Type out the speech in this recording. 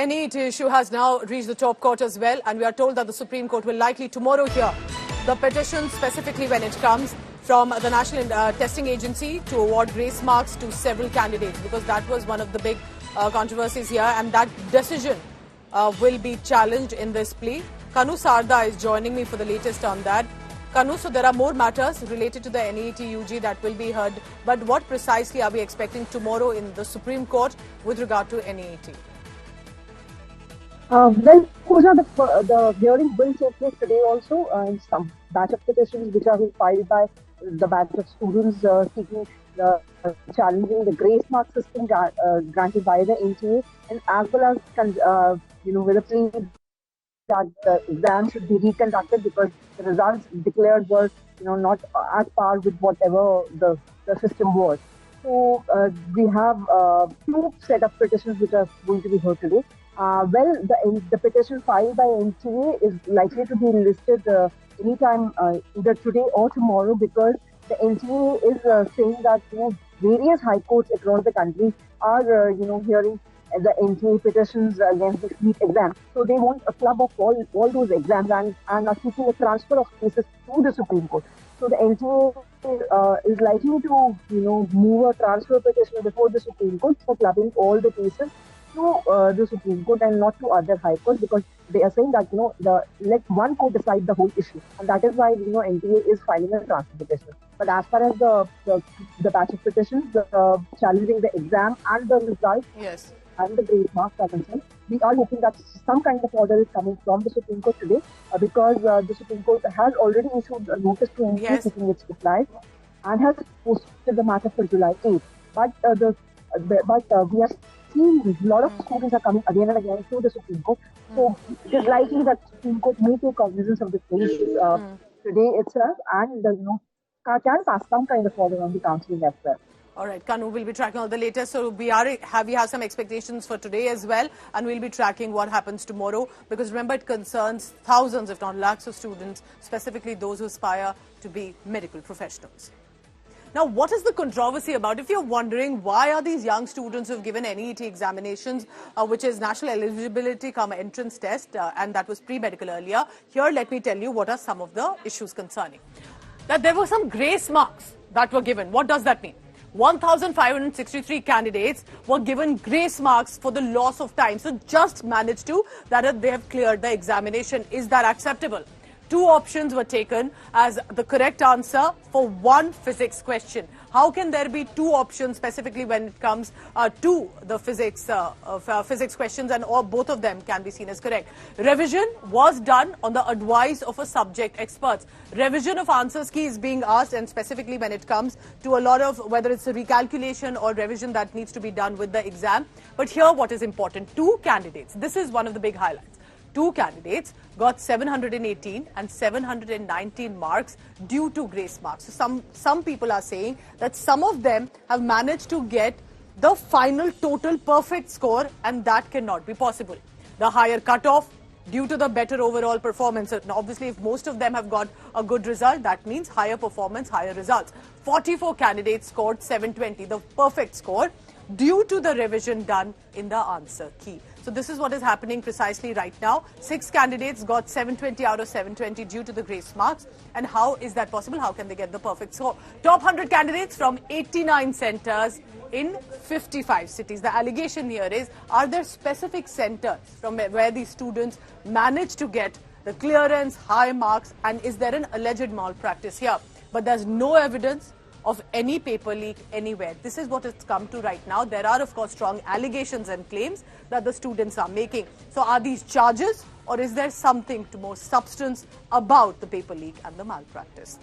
NEET issue has now reached the top court as well, and we are told that the Supreme Court will likely tomorrow hear the petition, specifically when it comes from the National Testing Agency to award grace marks to several candidates, because that was one of the big controversies here, and that decision will be challenged in this plea. Kanu Sarda is joining me for the latest on that. Kanu, so there are more matters related to the NEET UG that will be heard, but what precisely are we expecting tomorrow in the Supreme Court with regard to NEET? Well, Pooja, the hearing will take place today also, in some batch of petitions which are being filed by the batch of students seeking challenging the grace mark system granted by the NTA, and as well as with a plea that the exam should be reconducted because the results declared were not at par with whatever the system was. So we have two set of petitions which are going to be heard today. The petition filed by NTA is likely to be listed anytime either today or tomorrow, because the NTA is saying that various high courts across the country are hearing the NTA petitions against the NEET exam. So they want a club of all those exams and are seeking a transfer of cases to the Supreme Court. So the NTA is likely to move a transfer petition before the Supreme Court for clubbing all the cases to the Supreme Court and not to other high courts, because they are saying that let one court decide the whole issue, and that is why NTA is filing a transfer petition. But as far as the batch of petitions challenging the exam and the results, yes, and the grace marks are concerned, we are hoping that some kind of order is coming from the Supreme Court today, because the Supreme Court has already issued a notice to NTA seeking its reply and has posted the matter for July 8th. But we are seeing a lot of students are coming again and again to the Supreme Court. So it is likely that the Supreme Court may take cognizance of the case today itself, and can pass some kind of order on the counselling as well. All right, Kanu, we'll be tracking all the latest. So we have some expectations for today as well, and we'll be tracking what happens tomorrow, because remember, it concerns thousands, if not lakhs of students, specifically those who aspire to be medical professionals. Now, what is the controversy about? If you're wondering, why are these young students who've given NEET examinations, which is National Eligibility Cum Entrance Test, and that was pre-medical earlier, here let me tell you what are some of the issues concerning. That there were some grace marks that were given. What does that mean? 1,563 candidates were given grace marks for the loss of time. So just managed to, that they have cleared the examination. Is that acceptable? Two options were taken as the correct answer for one physics question. How can there be two options specifically when it comes to the physics questions, and both of them can be seen as correct? Revision was done on the advice of a subject experts. Revision of answers key is being asked, and specifically when it comes to a lot of whether it's a recalculation or revision that needs to be done with the exam. But here what is important, two candidates, this is one of the big highlights. Two candidates got 718 and 719 marks due to grace marks. So some people are saying that some of them have managed to get the final total perfect score, and that cannot be possible. The higher cutoff due to the better overall performance. Now, obviously, if most of them have got a good result, that means higher performance, higher results. 44 candidates scored 720, the perfect score, due to the revision done in the answer key. So this is what is happening precisely right now. 6 candidates got 720 out of 720 due to the grace marks. And how is that possible? How can they get the perfect score? Top 100 candidates from 89 centers in 55 cities. The allegation here is, are there specific centers from where these students managed to get the clearance, high marks, and is there an alleged malpractice here? But there's no evidence of any paper leak anywhere. This is what it's come to right now. There are, of course, strong allegations and claims that the students are making. So are these charges, or is there something to more substance about the paper leak and the malpractice?